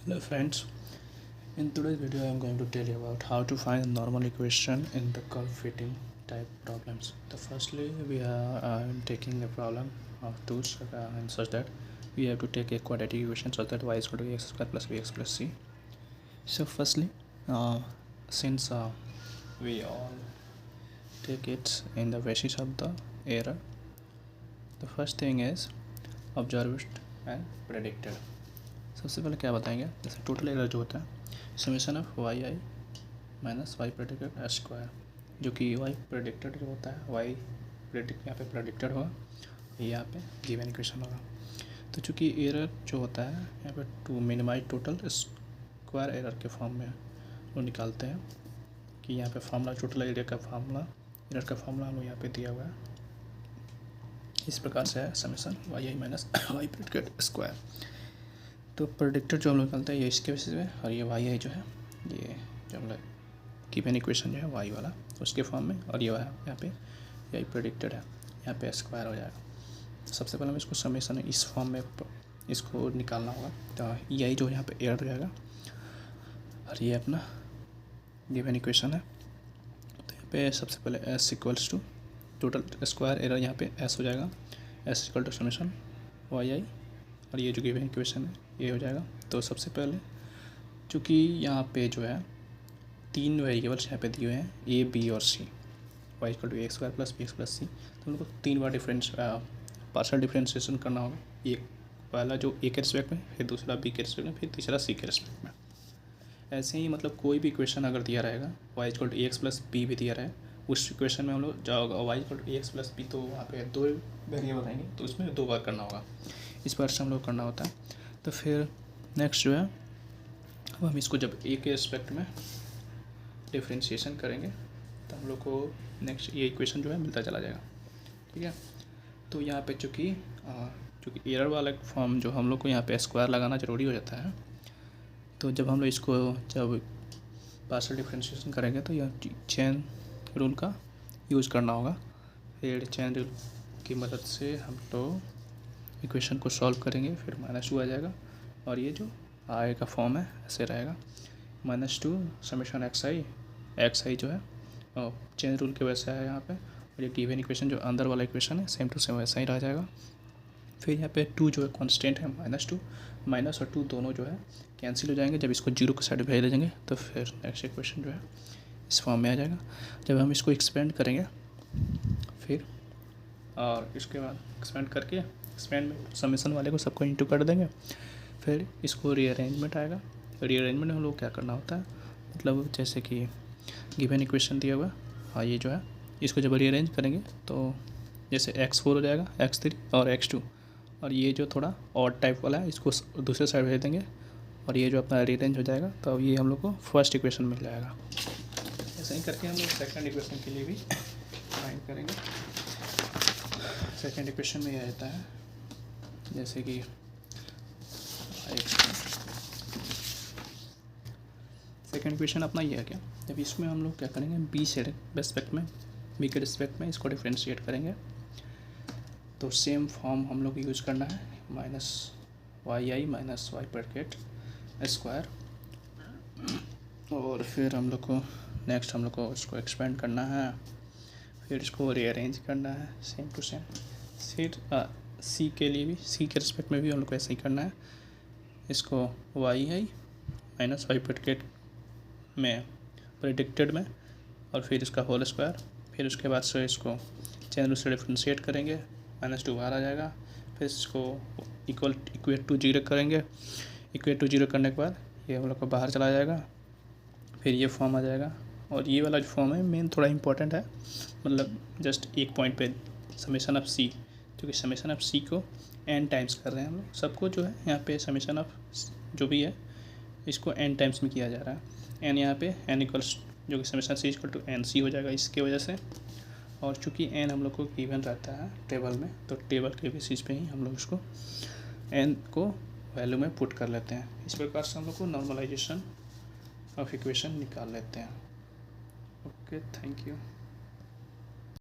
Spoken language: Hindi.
Hello friends, in today's video I am going to tell you about how to find normal equation in the curve fitting type problems. So firstly we are taking a problem of tools and such that we have to take a quadratic equation such that y is equal to x square plus bx plus c. So firstly since we all take it in the basis of the error, the first thing is observed and predicted. सबसे पहले क्या बताएंगे, जैसे टोटल एरर जो होता है summation of Y I minus Y predicted square, जो कि वाई प्रेडिक्टेड जो होता है वाई प्रेडिक्ट यहाँ पे प्रेडिक्टेड होगा, यहाँ पे गिवन इक्वेशन होगा। तो चूँकि एरर जो होता है यहाँ पे to minimize total square error के फॉर्म में वो निकालते हैं कि यहाँ पे फार्मूला टोटल एरर का फार्मूला हम लोग यहाँ पे दिया हुआ है। इस प्रकार से है summation Y I minus Y predicted square. तो प्रेडिक्टेड जो हम लोग निकालते हैं ये इसके बेसिस पे, और ये वाई आई जो है ये जो हम लोग गिवन इक्वेशन जो है वाई वाला उसके फॉर्म में, और ये यहाँ पे यही प्रेडिक्टेड है, यहाँ पे स्क्वायर हो जाएगा। तो सबसे पहले हमें इसको समेशन इस फॉर्म में इसको निकालना होगा। तो यही जो यहाँ पे एरर हो जाएगा, और ये अपना गिवन इक्वेशन है। तो यहाँ पे सबसे पहले S equals to total square error, यहाँ पे एस हो जाएगा, S equal to summation Y I, और ये जो गिवन इक्वेशन है ये हो जाएगा। तो सबसे पहले चूँकि यहाँ पे जो है तीन वेरिएबल्स यहाँ पे दिए हुए हैं ए बी और C, Y equal to X square plus B X plus C, तो हम लोग को तीन बार पार्शियल डिफरेंशिएशन करना होगा। एक पहला जो ए के रिस्पेक्ट में, फिर दूसरा बी के रिस्पेक्ट में, फिर तीसरा सी के रिस्पेक्ट में। ऐसे ही मतलब कोई भी इक्वेशन अगर दिया रहेगा Y equal to X plus B भी दिया रहे, उस इक्वेशन में हम लोग जाओगा Y equal to X plus B, तो वहाँ पे दो वेरिएबल आएंगे तो उसमें दो बार करना होगा। इस बार से हम लोग करना होता है। तो फिर नेक्स्ट जो है अब हम इसको जब ए के रिस्पेक्ट में डिफरेंशिएशन करेंगे तो हम लोग को नेक्स्ट ये इक्वेशन जो है मिलता चला जाएगा। ठीक है, तो यहाँ पे चूँकि एरर वाला फॉर्म जो हम लोग को यहाँ पे स्क्वायर लगाना ज़रूरी हो जाता है, तो जब हम लोग इसको जब पार्शियल डिफरेंशिएशन करेंगे तो यह चेन रूल का यूज़ करना होगा। फिर चेन रूल की मदद से हम लोग इक्वेशन को सॉल्व करेंगे, फिर -2 आ जाएगा, और ये जो आगे का फॉर्म है ऐसे रहेगा -2 समेशन एक्स आई जो है चेन रूल के वैसे है यहाँ पे, और ये गिवन इक्वेशन जो अंदर वाला इक्वेशन है सेम टू सेम वैसा ही रह जाएगा। फिर यहाँ पे 2 जो है कांस्टेंट है, -2 माइनस और 2 दोनों जो है कैंसिल हो जाएंगे। जब इसको 0 के साइड भेज देंगे तो फिर नेक्स्ट इक्वेशन जो है इस फॉर्म में आ जाएगा। जब हम इसको एक्सपेंड करेंगे फिर, और इसके बाद एक्सपेंड करके एक्सपेंड में समेशन वाले को सबको इंटू कर देंगे, फिर इसको रीअरेंजमेंट आएगा। रीअरेंजमेंट में हम लोग क्या करना होता है, मतलब जैसे कि गिवन इक्वेशन दिया हुआ हाँ ये जो है इसको जब रीअरेंज करेंगे तो जैसे x4 हो जाएगा, x3 और x2, और ये जो थोड़ा ऑड टाइप वाला है इसको दूसरे साइड भेज देंगे, और ये जो अपना रीअरेंज हो जाएगा तो ये हम लोग को फर्स्ट इक्वेशन मिल जाएगा। ऐसे ही करके हम लोग सेकेंड इक्वेशन के लिए भी फाइंड करेंगे। सेकेंड इक्वेशन में यह रहता है जैसे कि सेकेंड इक्वेशन अपना ये है क्या, जब इसमें हम लोग क्या करेंगे बी के रिस्पेक्ट में इसको डिफरेंशिएट करेंगे, तो सेम फॉर्म हम लोग यूज़ करना है minus Y I minus Y predicted square, और फिर हम लोग को नेक्स्ट हम लोग को इसको एक्सपेंड करना है, फिर इसको रीअरेंज करना है सेम टू सेम। फिर सी के लिए भी सी के रिस्पेक्ट में भी हम लोग को ऐसे ही करना है, इसको Y I minus Y predicted में, और फिर इसका होल स्क्वायर, फिर उसके बाद से इसको चेन रूल से डिफरेंशिएट करेंगे, -2 बाहर आ जाएगा, फिर इसको इक्वेट टू 0 करेंगे, इक्वेट टू 0 करने के बाद ये हम लोग को बाहर चला जाएगा, फिर ये फॉर्म आ जाएगा। और ये वाला जो फॉर्म है मेन थोड़ा इंपॉर्टेंट है, मतलब जस्ट एक पॉइंट पे समेशन ऑफ सी, क्योंकि समेशन ऑफ सी को n टाइम्स कर रहे हैं हम लोग, सबको जो है यहाँ पे समेशन ऑफ जो भी है इसको n टाइम्स में किया जा रहा है। n यहाँ पे n इक्वल्स जो कि summation C equal to N C हो जाएगा इसके वजह से, और चूँकि n हम लोग को गिवन रहता है टेबल में, तो टेबल के बेसिस पे ही हम लोग इसको n को वैल्यू में पुट कर लेते हैं। इस प्रकार से हम लोग को नॉर्मलाइजेशन ऑफ इक्वेशन निकाल लेते हैं। Okay, thank you.